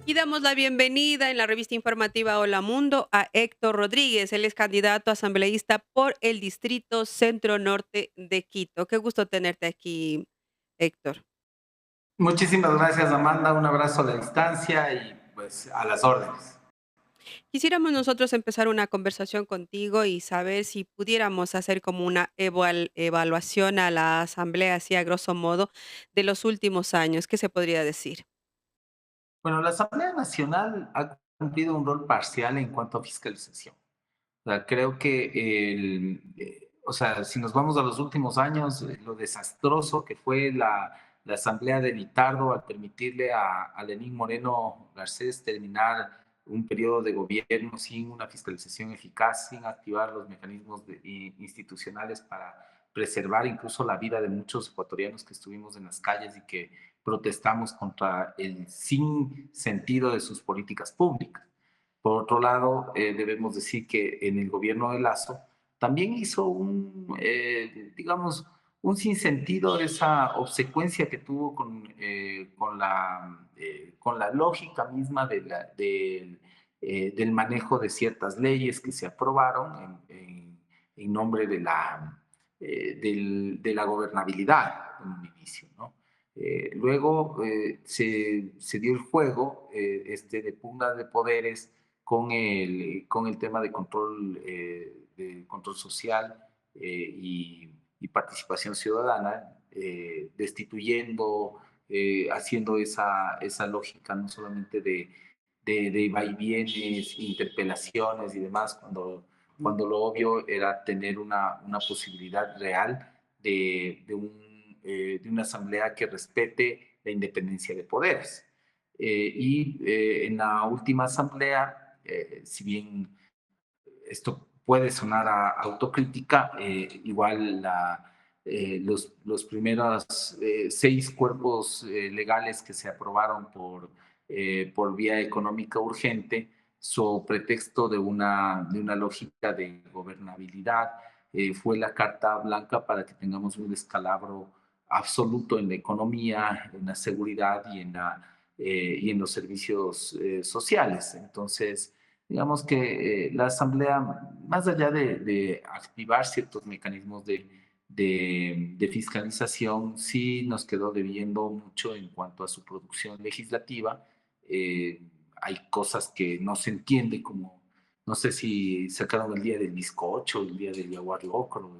Y damos la bienvenida en la revista informativa Hola Mundo a Héctor Rodríguez. Él es candidato asambleísta por el Distrito Centro Norte de Quito. Qué gusto tenerte aquí, Héctor. Muchísimas gracias, Amanda. Un abrazo a la distancia y pues a las órdenes. Quisiéramos nosotros empezar una conversación contigo y saber si pudiéramos hacer como una evaluación a la asamblea, así a grosso modo, de los últimos años. ¿Qué se podría decir? Bueno, la Asamblea Nacional ha cumplido un rol parcial en cuanto a fiscalización. O sea, creo que o sea, si nos vamos a los últimos años, lo desastroso que fue la Asamblea de Vitardo al permitirle a Lenín Moreno Garcés terminar un periodo de gobierno sin una fiscalización eficaz, sin activar los mecanismos institucionales para preservar incluso la vida de muchos ecuatorianos que estuvimos en las calles y que protestamos contra el sin sentido de sus políticas públicas. Por otro lado, debemos decir que en el gobierno de Lazo también hizo digamos, un sinsentido de esa obsecuencia que tuvo con la lógica misma del manejo de ciertas leyes que se aprobaron en nombre de la gobernabilidad en un inicio, ¿no? Luego se dio el juego de pugna de poderes con el tema de control social y participación ciudadana, destituyendo, haciendo esa lógica no solamente de vaivienes, interpelaciones y demás, cuando lo obvio era tener una posibilidad real de una asamblea que respete la independencia de poderes. En la última asamblea, si bien esto puede sonar a autocrítica, igual los primeros 6 cuerpos legales que se aprobaron por vía económica urgente, so pretexto de una lógica de gobernabilidad, fue la carta blanca para que tengamos un descalabro absoluto en la economía, en la seguridad y en los servicios sociales. Entonces, digamos que la Asamblea, más allá de activar ciertos mecanismos de fiscalización, sí nos quedó debiendo mucho en cuanto a su producción legislativa. Eh, Hay cosas que no se entiende, como no sé si sacaron el día del bizcocho, el día del jaguar locro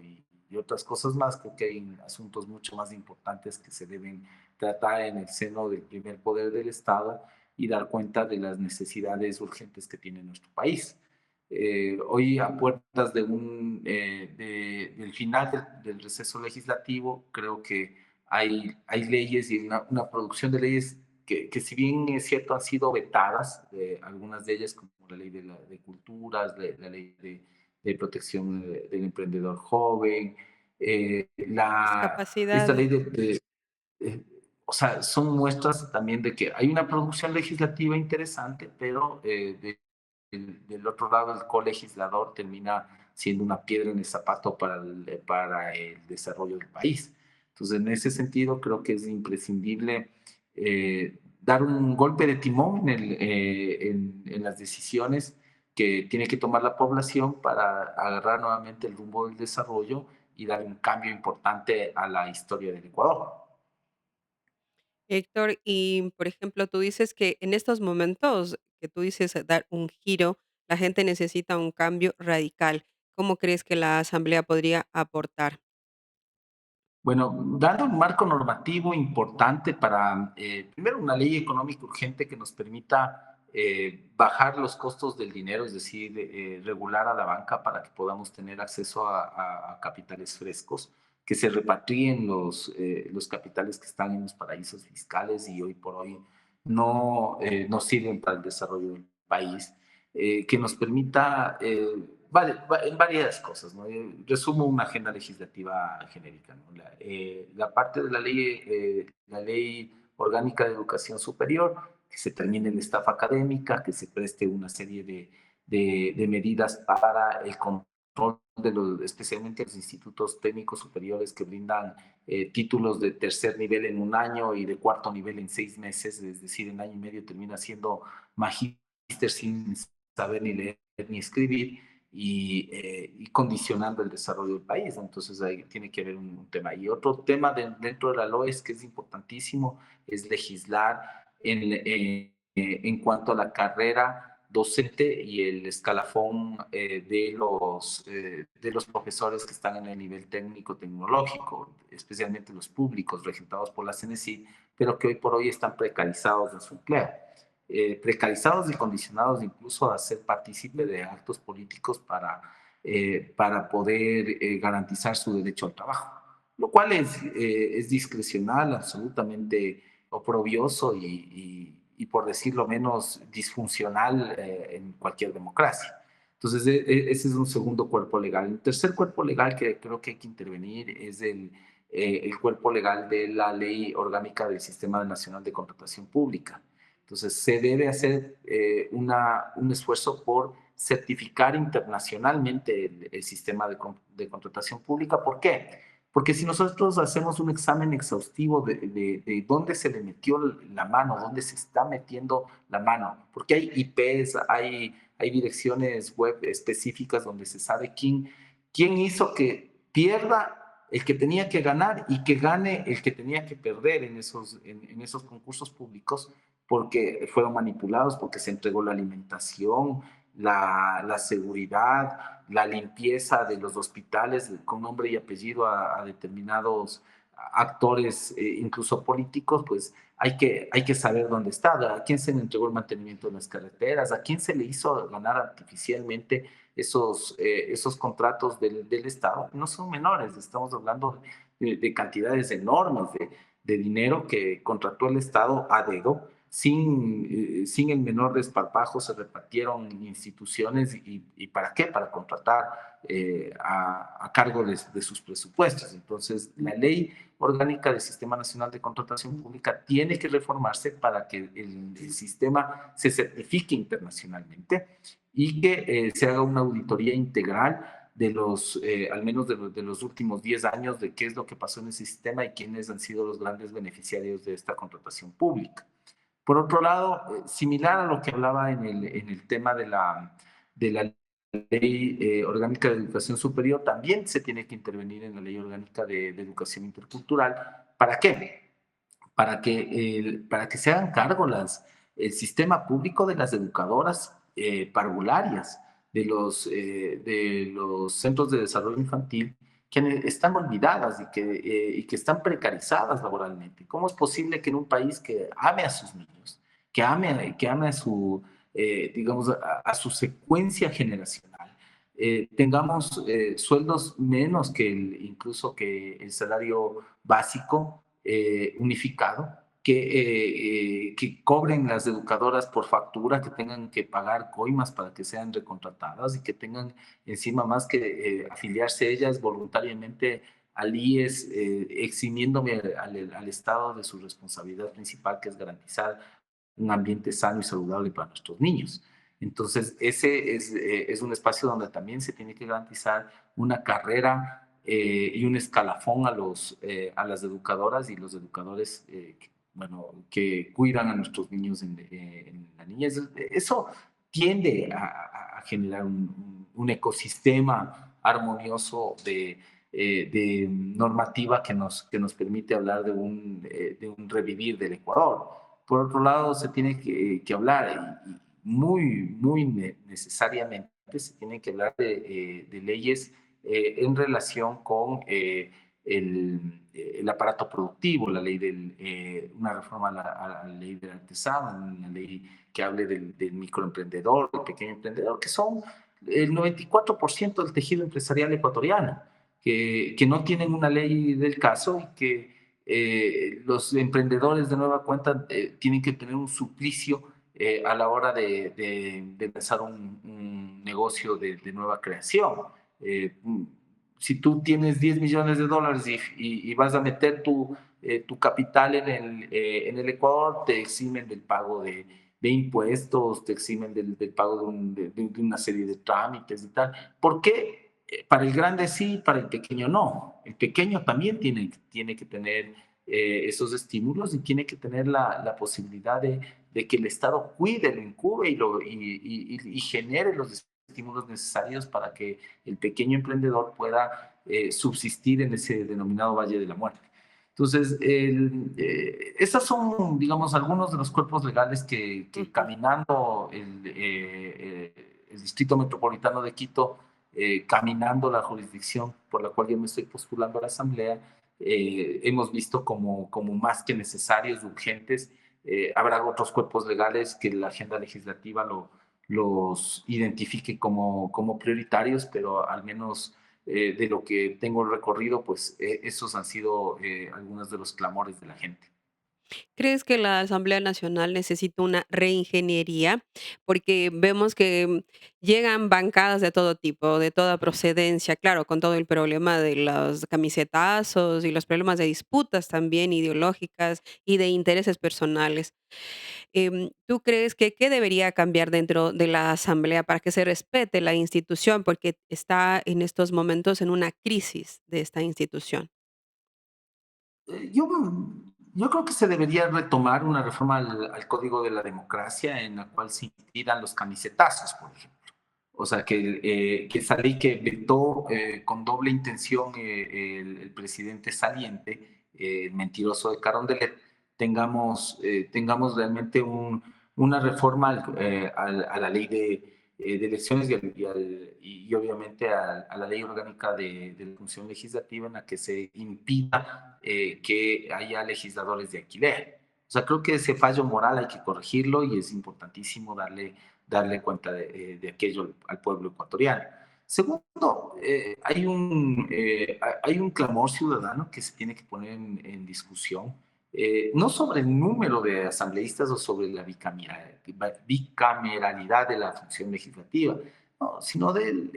y otras cosas más. Creo que hay asuntos mucho más importantes que se deben tratar en el seno del primer poder del Estado y dar cuenta de las necesidades urgentes que tiene nuestro país. Hoy, a puertas del final del receso legislativo, creo que hay leyes y una producción de leyes que si bien es cierto han sido vetadas, algunas de ellas como la ley de culturas, la ley de protección del emprendedor joven, esta Discapacidad. ley eh, o sea, son muestras también de que hay una producción legislativa interesante, pero del otro lado el colegislador termina siendo una piedra en el zapato para el desarrollo del país. Entonces, en ese sentido, creo que es imprescindible dar un golpe de timón en las decisiones que tiene que tomar la población para agarrar nuevamente el rumbo del desarrollo y dar un cambio importante a la historia del Ecuador. Héctor, y por ejemplo, tú dices que en estos momentos que tú dices dar un giro, la gente necesita un cambio radical. ¿Cómo crees que la asamblea podría aportar? Bueno, dando un marco normativo importante para, primero, una ley económica urgente que nos permita bajar los costos del dinero, es decir, regular a la banca para que podamos tener acceso a capitales frescos, que se repatrien los capitales que están en los paraísos fiscales y hoy por hoy no sirven para el desarrollo del país, que nos permita en varias cosas, ¿no? Resumo una agenda legislativa genérica, ¿no? La parte de la ley orgánica de educación superior, que se termine la estafa académica, que se preste una serie de medidas para el control control de los, especialmente los institutos técnicos superiores que brindan títulos de tercer nivel en un año y de cuarto nivel en 6 meses, es decir, en año y medio termina siendo magíster sin saber ni leer ni escribir y condicionando el desarrollo del país. Entonces ahí tiene que haber un tema. Y otro tema dentro de la LOES que es importantísimo es legislar en cuanto a la carrera docente y el escalafón de los profesores que están en el nivel técnico-tecnológico, especialmente los públicos regentados por la CNC, pero que hoy por hoy están precarizados en su empleo. Precarizados y condicionados incluso a ser partícipe de actos políticos para poder garantizar su derecho al trabajo, lo cual es discrecional, absolutamente oprobioso y, por decirlo menos, disfuncional en cualquier democracia. Entonces, ese es un segundo cuerpo legal. El tercer cuerpo legal que creo que hay que intervenir es el cuerpo legal de la Ley Orgánica del Sistema Nacional de Contratación Pública. Entonces, se debe hacer un esfuerzo por certificar internacionalmente el sistema de contratación pública. ¿Por qué? Porque si nosotros hacemos un examen exhaustivo de dónde se le metió la mano, dónde se está metiendo la mano, porque hay IPs, hay direcciones web específicas donde se sabe quién hizo que pierda el que tenía que ganar y que gane el que tenía que perder en esos concursos públicos, porque fueron manipulados, porque se entregó la alimentación, la seguridad, la limpieza de los hospitales con nombre y apellido a determinados actores, incluso políticos, pues hay que saber dónde está, a quién se le entregó el mantenimiento de las carreteras, a quién se le hizo ganar artificialmente esos contratos del Estado. No son menores, estamos hablando de cantidades enormes de dinero que contrató el Estado a dedo sin el menor desparpajo. Se repartieron instituciones y ¿para qué? Para contratar a cargo de sus presupuestos. Entonces, la ley orgánica del Sistema Nacional de Contratación Pública tiene que reformarse para que el sistema se certifique internacionalmente y que se haga una auditoría integral al menos de los últimos 10 años, de qué es lo que pasó en ese sistema y quiénes han sido los grandes beneficiarios de esta contratación pública. Por otro lado, similar a lo que hablaba en el tema de la ley orgánica de educación superior, también se tiene que intervenir en la ley orgánica de educación intercultural. ¿Para qué? Para que se hagan cargo el sistema público de las educadoras parvularias, de los centros de desarrollo infantil, que están olvidadas y que están precarizadas laboralmente. ¿Cómo es posible que en un país que ame a sus niños, que ame digamos, a su secuencia generacional, tengamos sueldos menos incluso que el salario básico unificado, que cobren las educadoras por factura, que tengan que pagar coimas para que sean recontratadas y que tengan encima más que afiliarse ellas voluntariamente al IES, eximiéndome al Estado de su responsabilidad principal, que es garantizar un ambiente sano y saludable para nuestros niños. Entonces, ese es un espacio donde también se tiene que garantizar una carrera y un escalafón a las educadoras y los educadores que cuidan a nuestros niños en la niñez. Eso tiende a generar un ecosistema armonioso de normativa que nos permite hablar de un revivir del Ecuador. Por otro lado, se tiene que hablar, y muy necesariamente, se tiene que hablar de leyes en relación con el aparato productivo, una reforma a la ley del artesano, una ley que hable del microemprendedor, del pequeño emprendedor, que son el 94% del tejido empresarial ecuatoriano, que no tienen una ley del caso y que los emprendedores de nueva cuenta tienen que tener un suplicio a la hora de empezar un negocio de nueva creación. Eh, si tú tienes 10 millones de dólares y vas a meter tu capital en el Ecuador, te eximen del pago de impuestos, te eximen del pago de una serie de trámites y tal. ¿Por qué? Para el grande sí, para el pequeño no. El pequeño también tiene que tener esos estímulos y tiene que tener la posibilidad de que el Estado cuide, lo incube y genere los estímulos necesarios para que el pequeño emprendedor pueda subsistir en ese denominado Valle de la Muerte. Entonces, estos son, digamos, algunos de los cuerpos legales que Ujú. caminando el Distrito Metropolitano de Quito, caminando la jurisdicción por la cual yo me estoy postulando a la Asamblea, hemos visto como más que necesarios, urgentes. Habrá otros cuerpos legales que la agenda legislativa los identifique como prioritarios, pero al menos de lo que tengo recorrido, pues esos han sido algunos de los clamores de la gente. ¿Crees que la Asamblea Nacional necesita una reingeniería? Porque vemos que llegan bancadas de todo tipo, de toda procedencia, claro, con todo el problema de los camisetazos y los problemas de disputas también ideológicas y de intereses personales. ¿Tú crees que qué debería cambiar dentro de la Asamblea para que se respete la institución? Porque está en estos momentos en una crisis de esta institución. Eh, yo, yo creo que se debería retomar una reforma al Código de la Democracia en la cual se impidan los camisetazos, por ejemplo. O sea, que esa ley que vetó con doble intención el presidente saliente, el mentiroso de Carondelet, tengamos realmente una reforma a la ley de elecciones y obviamente a la ley orgánica de la función legislativa en la que se impida que haya legisladores de alquiler. O sea, creo que ese fallo moral hay que corregirlo y es importantísimo darle cuenta de aquello al pueblo ecuatoriano. Segundo, hay un clamor ciudadano que se tiene que poner en discusión, no sobre el número de asambleístas o sobre la bicameralidad de la función legislativa, no, sino del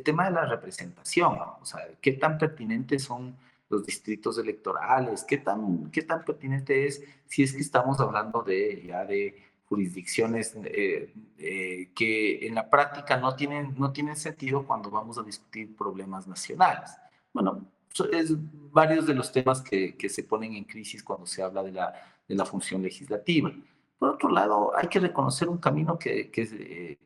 tema de la representación, ¿no? O sea, qué tan pertinentes son los distritos electorales, qué tan pertinente es si es que estamos hablando ya de jurisdicciones que en la práctica no tienen sentido cuando vamos a discutir problemas nacionales. Bueno, es varios de los temas que se ponen en crisis cuando se habla de la función legislativa. Por otro lado, hay que reconocer un camino que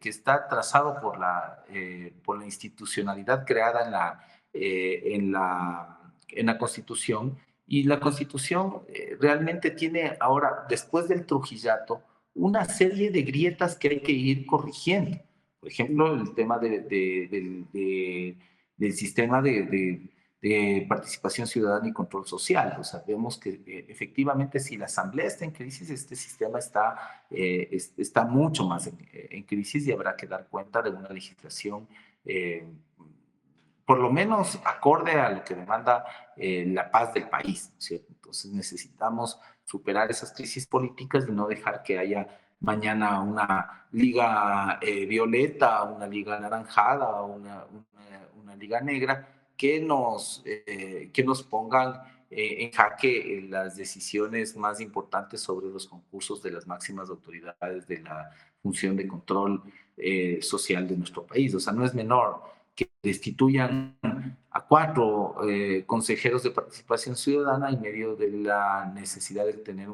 está trazado por la institucionalidad creada en la Constitución, y la Constitución realmente tiene ahora, después del Trujillato, una serie de grietas que hay que ir corrigiendo. Por ejemplo, el tema del sistema de participación ciudadana y control social. O sea, vemos que efectivamente si la Asamblea está en crisis, este sistema está mucho más en crisis y habrá que dar cuenta de una legislación eh, por lo menos acorde a lo que demanda la paz del país, ¿cierto? Entonces necesitamos superar esas crisis políticas y no dejar que haya mañana una liga violeta, una liga anaranjada, una liga negra que nos pongan en jaque las decisiones más importantes sobre los concursos de las máximas autoridades de la función de control social de nuestro país. O sea, no es menor que destituyan a 4 consejeros de participación ciudadana en medio de la necesidad de tener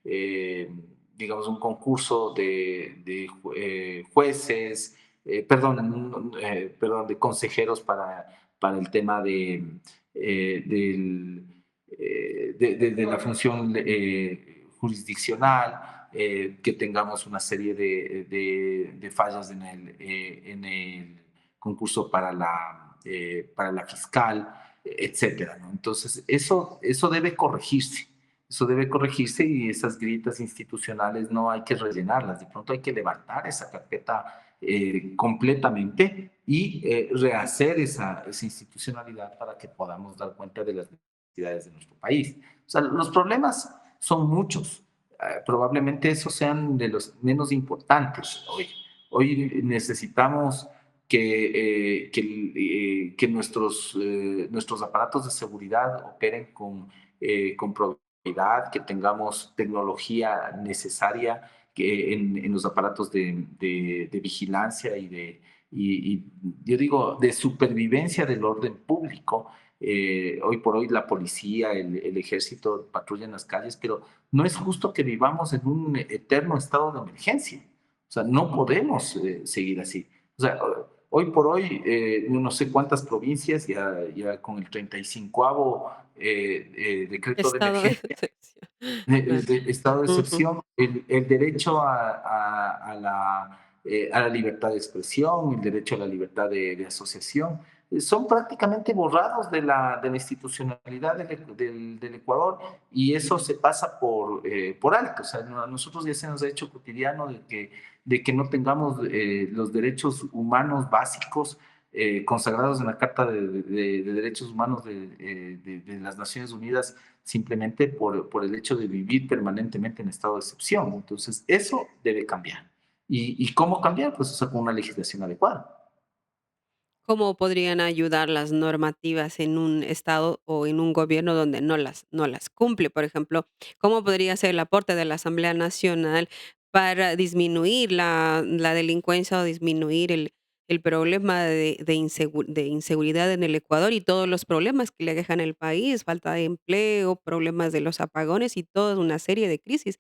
eh, digamos, un concurso de jueces, perdón, de consejeros para el tema de la función jurisdiccional, que tengamos una serie de fallas en el concurso para la fiscal, etcétera, ¿no? Entonces, eso debe corregirse y esas grietas institucionales no hay que rellenarlas, de pronto hay que levantar esa carpeta completamente y rehacer esa institucionalidad para que podamos dar cuenta de las necesidades de nuestro país. O sea, los problemas son muchos, probablemente esos sean de los menos importantes hoy. Hoy necesitamos que nuestros aparatos de seguridad operen con probabilidad, que tengamos tecnología necesaria en los aparatos de vigilancia y yo digo, de supervivencia del orden público. Hoy por hoy la policía, el ejército patrullan las calles, pero no es justo que vivamos en un eterno estado de emergencia. O sea, no podemos seguir así. O sea, hoy por hoy, no sé cuántas provincias ya con el 35º decreto de Estado de emergencia, excepción. Claro. estado de Ujú. excepción, el derecho a la libertad de expresión, el derecho a la libertad de asociación, son prácticamente borrados de la institucionalidad del Ecuador, y eso se pasa por alto. O sea, a nosotros ya se nos ha hecho cotidiano de que no tengamos los derechos humanos básicos consagrados en la Carta de Derechos Humanos de las Naciones Unidas, simplemente por el hecho de vivir permanentemente en estado de excepción. Entonces, eso debe cambiar. ¿Y cómo cambiar? Pues, o sea, con una legislación adecuada. ¿Cómo podrían ayudar las normativas en un estado o en un gobierno donde no las cumple? Por ejemplo, ¿cómo podría ser el aporte de la Asamblea Nacional para disminuir la delincuencia o disminuir el problema de inseguridad en el Ecuador y todos los problemas que le dejan el país, falta de empleo, problemas de los apagones y toda una serie de crisis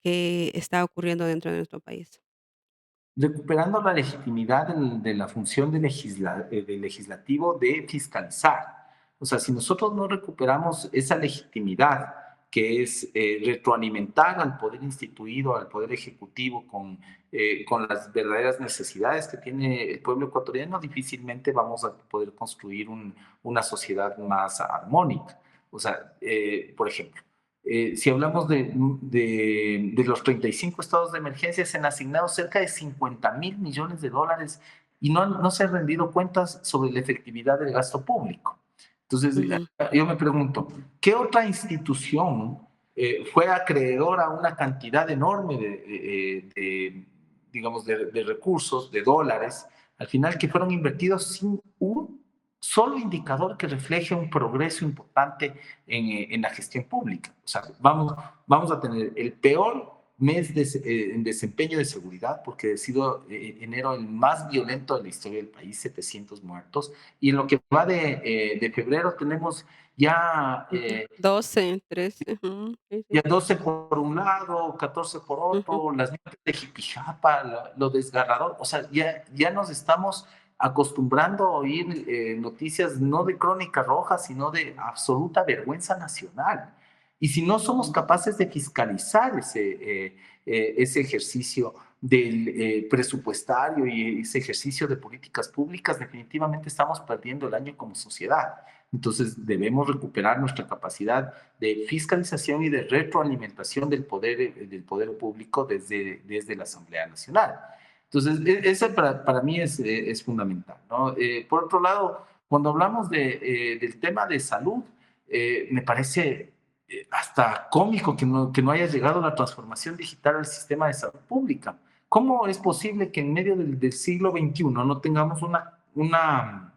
que está ocurriendo dentro de nuestro país? Recuperando la legitimidad de la función del legislativo de fiscalizar. O sea, si nosotros no recuperamos esa legitimidad, que es retroalimentar al poder instituido, al poder ejecutivo, con las verdaderas necesidades que tiene el pueblo ecuatoriano, difícilmente vamos a poder construir una sociedad más armónica. O sea, por ejemplo, si hablamos de los 35 estados de emergencia, se han asignado cerca de 50.000 millones de dólares y no se han rendido cuentas sobre la efectividad del gasto público. Entonces, Ujú, yo me pregunto, ¿qué otra institución fue acreedora a una cantidad enorme digamos, de recursos, de dólares, al final que fueron invertidos sin un solo indicador que refleje un progreso importante en la gestión pública? O sea, vamos a tener el peor mes en desempeño de seguridad, porque ha sido enero el más violento de la historia del país, 700 muertos, y en lo que va de febrero tenemos ya, ujú. 12, 13, ujú, sí, sí. ya 12 por un lado, 14 por Ujú, otro, las muertes de Jipijapa, lo desgarrador. O sea, ya nos estamos acostumbrando a oír noticias no de crónica roja, sino de absoluta vergüenza nacional. Y si no somos capaces de fiscalizar ese ejercicio del presupuestario y ese ejercicio de políticas públicas, definitivamente estamos perdiendo el año como sociedad. Entonces debemos recuperar nuestra capacidad de fiscalización y de retroalimentación del poder público desde la Asamblea Nacional. Entonces, eso para mí es fundamental, ¿no? Por otro lado, cuando hablamos del tema de salud, me parece hasta cómico que no haya llegado la transformación digital al sistema de salud pública. ¿Cómo es posible que en medio del siglo XXI no tengamos una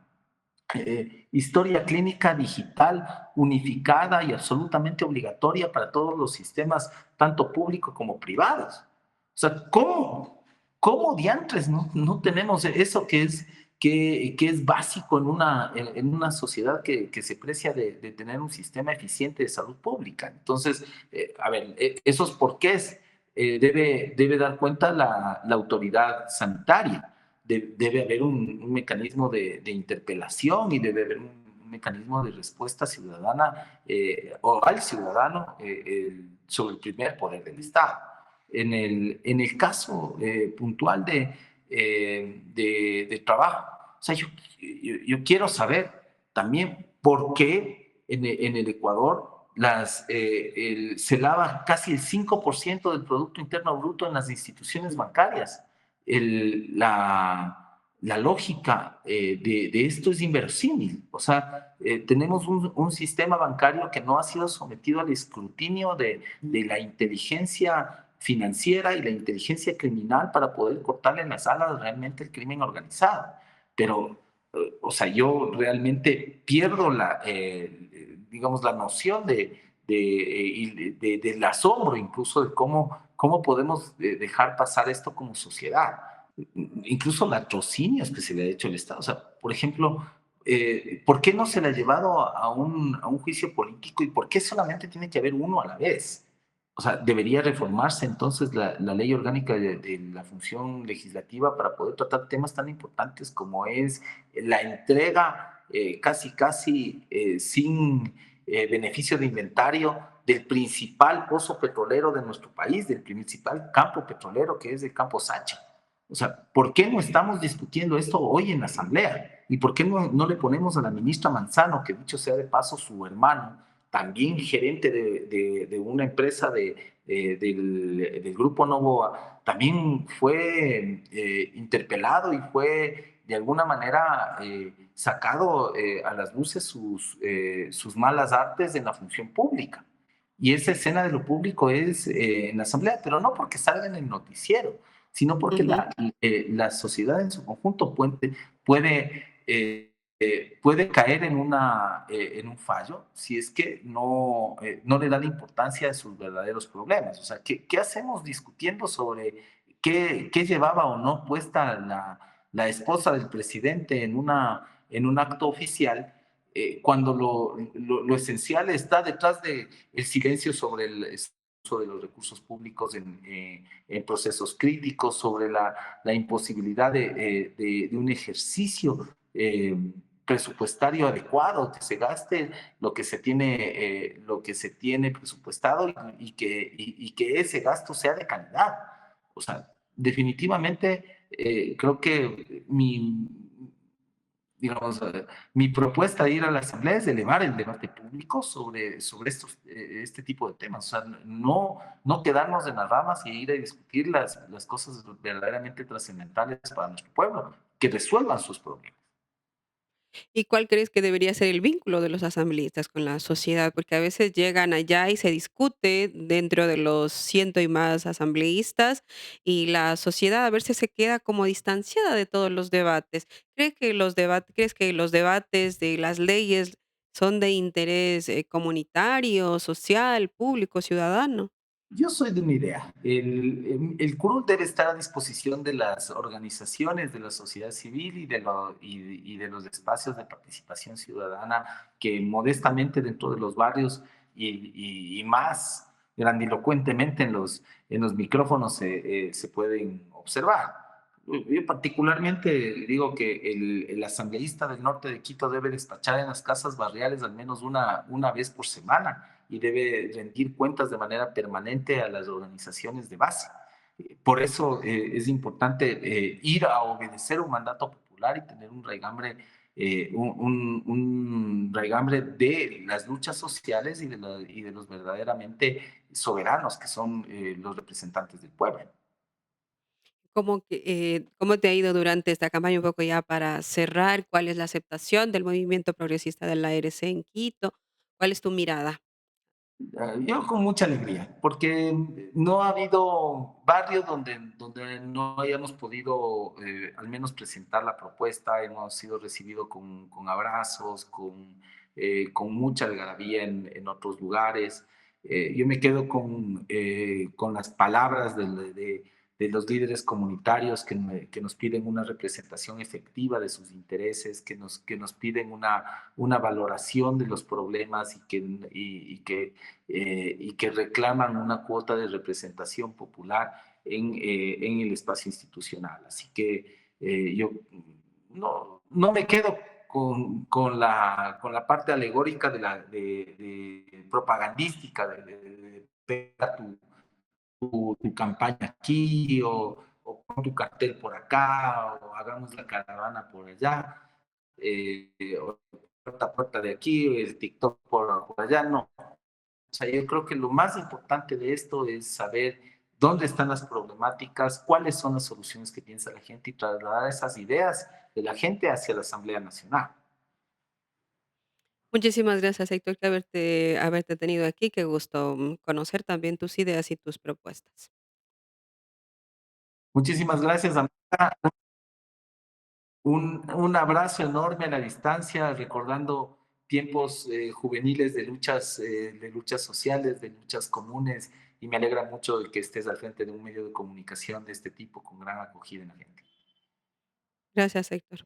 historia clínica digital unificada y absolutamente obligatoria para todos los sistemas, tanto públicos como privados? O sea, ¿cómo diantres no tenemos eso que es básico en una sociedad que se precia de tener un sistema eficiente de salud pública? Entonces, a ver, esos porqués debe dar cuenta la autoridad sanitaria. Debe haber un mecanismo de interpelación, y debe haber un mecanismo de respuesta ciudadana o al ciudadano sobre el primer poder del Estado. En el caso puntual de trabajo, o sea, yo quiero saber también por qué en el Ecuador se lava casi el 5% del Producto Interno Bruto en las instituciones bancarias. La lógica de esto es inverosímil. O sea, tenemos un sistema bancario que no ha sido sometido al escrutinio de la inteligencia financiera y la inteligencia criminal para poder cortarle las alas realmente al crimen organizado. Pero, o sea, yo realmente pierdo digamos, la noción del asombro incluso de cómo podemos dejar pasar esto como sociedad. incluso latrocinios que se le ha hecho al Estado. O sea, por ejemplo, ¿por qué no se le ha llevado a un juicio político y por qué solamente tiene que haber uno a la vez? O sea, debería reformarse entonces la ley orgánica de la función legislativa para poder tratar temas tan importantes como es la entrega casi sin beneficio de inventario del principal pozo petrolero de nuestro país, del principal campo petrolero que es el campo Sacha. O sea, ¿por qué no estamos discutiendo esto hoy en la Asamblea? ¿Y por qué no le ponemos a la ministra Manzano, que dicho sea de paso su hermano, también gerente de una empresa del Grupo Novoa, también fue interpelado y fue de alguna manera sacado a las luces sus malas artes en la función pública? Y esa escena de lo público es en la Asamblea, pero no porque salga en el noticiero, sino porque Ujú. la sociedad en su conjunto puede, puede caer en un fallo si es que no le da la importancia de sus verdaderos problemas. O sea, ¿qué hacemos discutiendo sobre qué llevaba o no puesta la esposa del presidente en un acto oficial? Cuando lo esencial está detrás del silencio sobre el uso de los recursos públicos en procesos críticos, sobre la imposibilidad de un ejercicio presupuestario adecuado, que se gaste lo que se tiene presupuestado y que ese gasto sea de calidad. O sea, definitivamente creo que digamos, mi propuesta de ir a la Asamblea es de elevar el debate público sobre este tipo de temas. O sea, no quedarnos en las ramas y ir a discutir las cosas verdaderamente trascendentales para nuestro pueblo, que resuelvan sus problemas. ¿Y cuál crees que debería ser el vínculo de los asambleístas con la sociedad? Porque a veces llegan allá y se discute dentro de los ciento y más asambleístas y la sociedad a veces se queda como distanciada de todos los debates. ¿Crees que los debates de las leyes son de interés comunitario, social, público, ciudadano? Yo soy de una idea. El curul debe estar a disposición de las organizaciones de la sociedad civil y de los espacios de participación ciudadana que modestamente dentro de los barrios y más grandilocuentemente en los micrófonos se pueden observar. Yo particularmente digo que el asambleísta del norte de Quito debe despachar en las casas barriales al menos una vez por semana y debe rendir cuentas de manera permanente a las organizaciones de base. Por eso es importante ir a obedecer un mandato popular y tener un raigambre, un raigambre de las luchas sociales y de los verdaderamente soberanos, que son los representantes del pueblo. ¿Cómo te ha ido durante esta campaña? Un poco ya para cerrar, ¿cuál es la aceptación del movimiento progresista de la ARC en Quito? ¿Cuál es tu mirada? Yo con mucha alegría, porque no ha habido barrio donde no hayamos podido al menos presentar la propuesta, hemos sido recibidos con abrazos, con mucha algarabía en otros lugares. Yo me quedo con las palabras de los líderes comunitarios que nos piden una representación efectiva de sus intereses, que nos piden una valoración de los problemas y que reclaman una cuota de representación popular en el espacio institucional. Así que yo no me quedo con la parte alegórica de propagandística, de pega tu campaña aquí o pon tu cartel por acá o hagamos la caravana por allá, o puerta a puerta de aquí, el TikTok por allá, no. O sea, yo creo que lo más importante de esto es saber dónde están las problemáticas, cuáles son las soluciones que piensa la gente y trasladar esas ideas de la gente hacia la Asamblea Nacional. Muchísimas gracias, Héctor, que haberte tenido aquí. Qué gusto conocer también tus ideas y tus propuestas. Muchísimas gracias, Amanda. Un abrazo enorme a la distancia, recordando tiempos juveniles de luchas sociales, de luchas comunes, y me alegra mucho el que estés al frente de un medio de comunicación de este tipo con gran acogida en la gente. Gracias, Héctor.